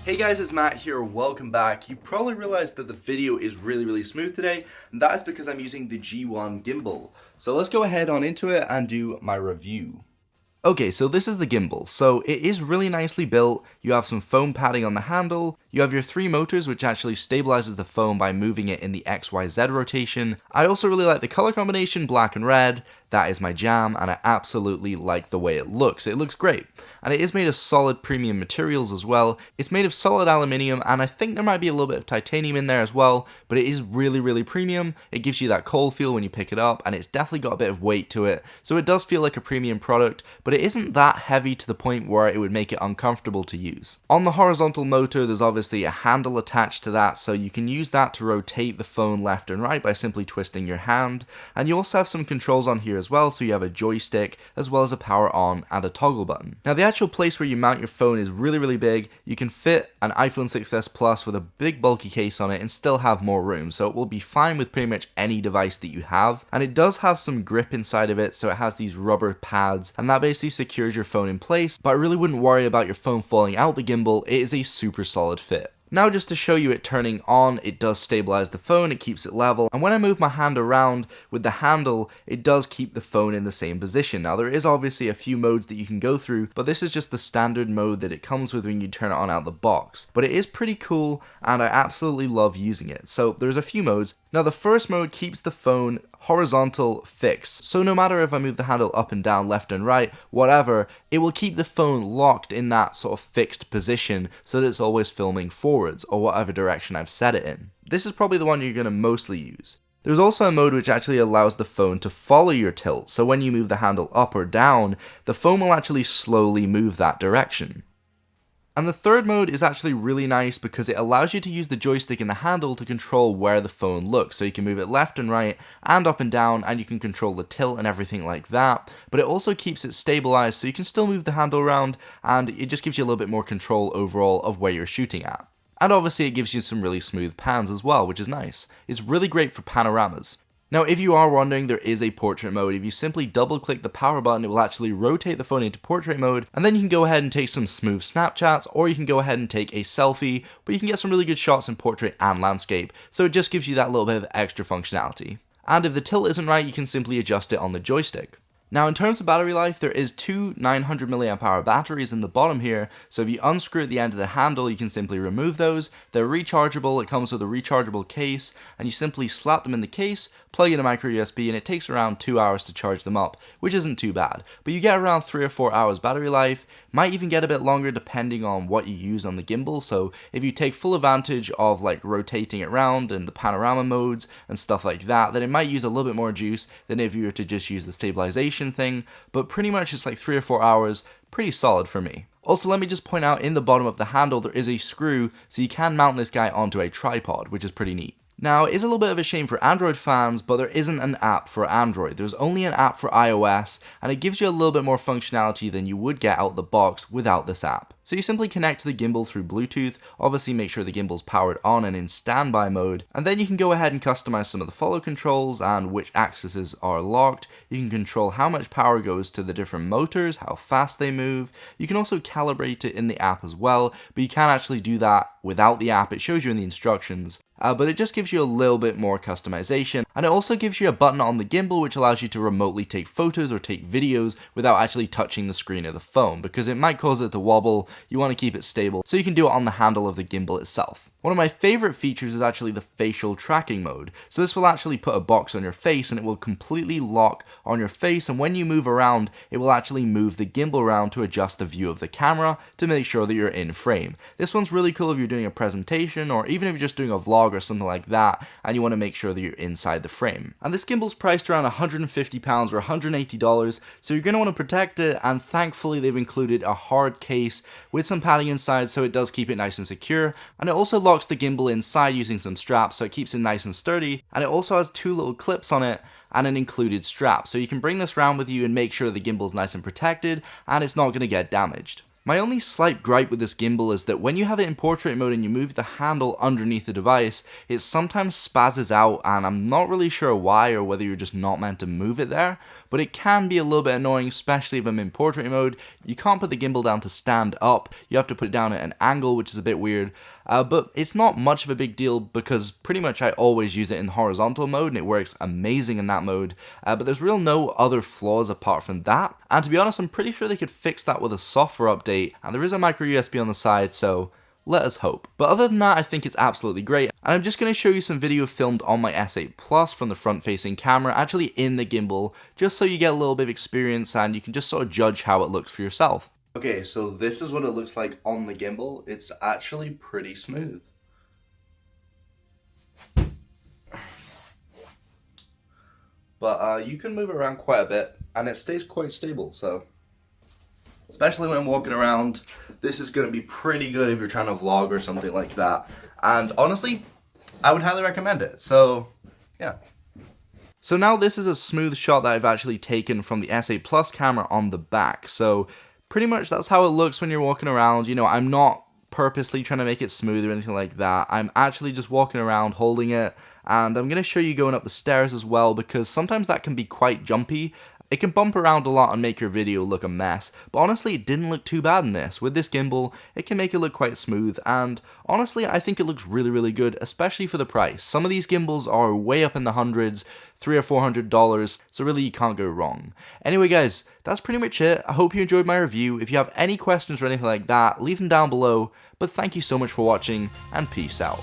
Hey guys, it's Matt here, welcome back. You probably realized that the video is really smooth today, and that is because I'm using the G1 gimbal. So let's go ahead on into it and do my review. Okay, so this is the gimbal. So it is really nicely built. You have some foam padding on the handle. You have your 3 motors, which actually stabilizes the phone by moving it in the XYZ rotation. I also really like the color combination, black and red. That is my jam, and I absolutely like the way it looks. It looks great. And it is made of solid premium materials as well. It's made of solid aluminium, and I think there might be a little bit of titanium in there as well, but it is really premium. It gives you that cold feel when you pick it up, and it's definitely got a bit of weight to it. So it does feel like a premium product, but it isn't that heavy to the point where it would make it uncomfortable to use. On the horizontal motor, there's obviously a handle attached to that, so you can use that to rotate the phone left and right by simply twisting your hand. And you also have some controls on here as well, so you have a joystick as well as a power on and a toggle button. Now the actual place where you mount your phone is really big. You can fit an iPhone 6s Plus with a big bulky case on it and still have more room, so it will be fine with pretty much any device that you have. And it does have some grip inside of it, so it has these rubber pads, and that basically secures your phone in place, but I really wouldn't worry about your phone falling out the gimbal. It is a super solid fit. Now just to show you it turning on, it does stabilize the phone, it keeps it level, and when I move my hand around with the handle, it does keep the phone in the same position. Now there is obviously a few modes that you can go through, but this is just the standard mode that it comes with when you turn it on out the box. But it is pretty cool, and I absolutely love using it. So there's a few modes. Now the first mode keeps the phone horizontal fixed, so no matter if I move the handle up and down, left and right, whatever, it will keep the phone locked in that sort of fixed position so that it's always filming forwards or whatever direction I've set it in. This is probably the one you're going to mostly use. There's also a mode which actually allows the phone to follow your tilt, so when you move the handle up or down, the phone will actually slowly move that direction. And the third mode is actually really nice because it allows you to use the joystick and the handle to control where the phone looks. So you can move it left and right and up and down, and you can control the tilt and everything like that. But it also keeps it stabilized, so you can still move the handle around, and it just gives you a little bit more control overall of where you're shooting at. And obviously it gives you some really smooth pans as well, which is nice. It's really great for panoramas. Now, if you are wondering, there is a portrait mode. If you simply double click the power button, it will actually rotate the phone into portrait mode, and then you can go ahead and take some smooth Snapchats, or you can go ahead and take a selfie, but you can get some really good shots in portrait and landscape, so it just gives you that little bit of extra functionality. And if the tilt isn't right, you can simply adjust it on the joystick. Now in terms of battery life, there is 2 900 mAh batteries in the bottom here, so if you unscrew at the end of the handle, you can simply remove those. They're rechargeable, it comes with a rechargeable case, and you simply slap them in the case, plug in a micro USB, and it takes around 2 hours to charge them up, which isn't too bad. But you get around 3 or 4 hours battery life, might even get a bit longer depending on what you use on the gimbal, so if you take full advantage of like rotating it around and the panorama modes and stuff like that, then it might use a little bit more juice than if you were to just use the stabilization thing, but pretty much it's like 3 or 4 hours, pretty solid for me. Also, let me just point out in the bottom of the handle there is a screw, so you can mount this guy onto a tripod, which is pretty neat. Now, it is a little bit of a shame for Android fans, but there isn't an app for Android. There's only an app for iOS, and it gives you a little bit more functionality than you would get out the box without this app. So you simply connect to the gimbal through Bluetooth, obviously make sure the gimbal's powered on and in standby mode, and then you can go ahead and customize some of the follow controls and which axes are locked. You can control how much power goes to the different motors, how fast they move. You can also calibrate it in the app as well, but you can't actually do that without the app. It shows you in the instructions. But it just gives you a little bit more customization, and it also gives you a button on the gimbal which allows you to remotely take photos or take videos without actually touching the screen of the phone, because it might cause it to wobble. You want to keep it stable, so you can do it on the handle of the gimbal itself. One of my favorite features is actually the facial tracking mode. So this will actually put a box on your face and it will completely lock on your face, and when you move around, it will actually move the gimbal around to adjust the view of the camera to make sure that you're in frame. This one's really cool if you're doing a presentation, or even if you're just doing a vlog or something like that and you want to make sure that you're inside the frame. And this gimbal's priced around £150 or $180, so you're going to want to protect it, and thankfully they've included a hard case with some padding inside so it does keep it nice and secure, and it also locks the gimbal inside using some straps so it keeps it nice and sturdy, and it also has 2 little clips on it and an included strap, so you can bring this around with you and make sure the gimbal's nice and protected and it's not going to get damaged. My only slight gripe with this gimbal is that when you have it in portrait mode and you move the handle underneath the device, it sometimes spazzes out, and I'm not really sure why or whether you're just not meant to move it there, but it can be a little bit annoying, especially if I'm in portrait mode. You can't put the gimbal down to stand up, you have to put it down at an angle, which is a bit weird, but it's not much of a big deal because pretty much I always use it in horizontal mode and it works amazing in that mode, but there's real no other flaws apart from that, and to be honest, I'm pretty sure they could fix that with a software update. And there is a micro USB on the side, so let us hope. But other than that, I think it's absolutely great. And I'm just going to show you some video filmed on my S8 Plus from the front facing camera, actually in the gimbal, just so you get a little bit of experience and you can just sort of judge how it looks for yourself. Okay, so this is what it looks like on the gimbal. It's actually pretty smooth. But you can move it around quite a bit and it stays quite stable, so especially when I'm walking around, this is going to be pretty good if you're trying to vlog or something like that. And honestly, I would highly recommend it. So, yeah. So now this is a smooth shot that I've actually taken from the S8 Plus camera on the back. So pretty much that's how it looks when you're walking around. You know, I'm not purposely trying to make it smooth or anything like that. I'm actually just walking around holding it. And I'm going to show you going up the stairs as well, because sometimes that can be quite jumpy. It can bump around a lot and make your video look a mess, but honestly it didn't look too bad in this. With this gimbal, it can make it look quite smooth, and honestly I think it looks really good, especially for the price. Some of these gimbals are way up in the hundreds, $300 or $400, so really you can't go wrong. Anyway guys, that's pretty much it. I hope you enjoyed my review. If you have any questions or anything like that, leave them down below, but thank you so much for watching, and peace out.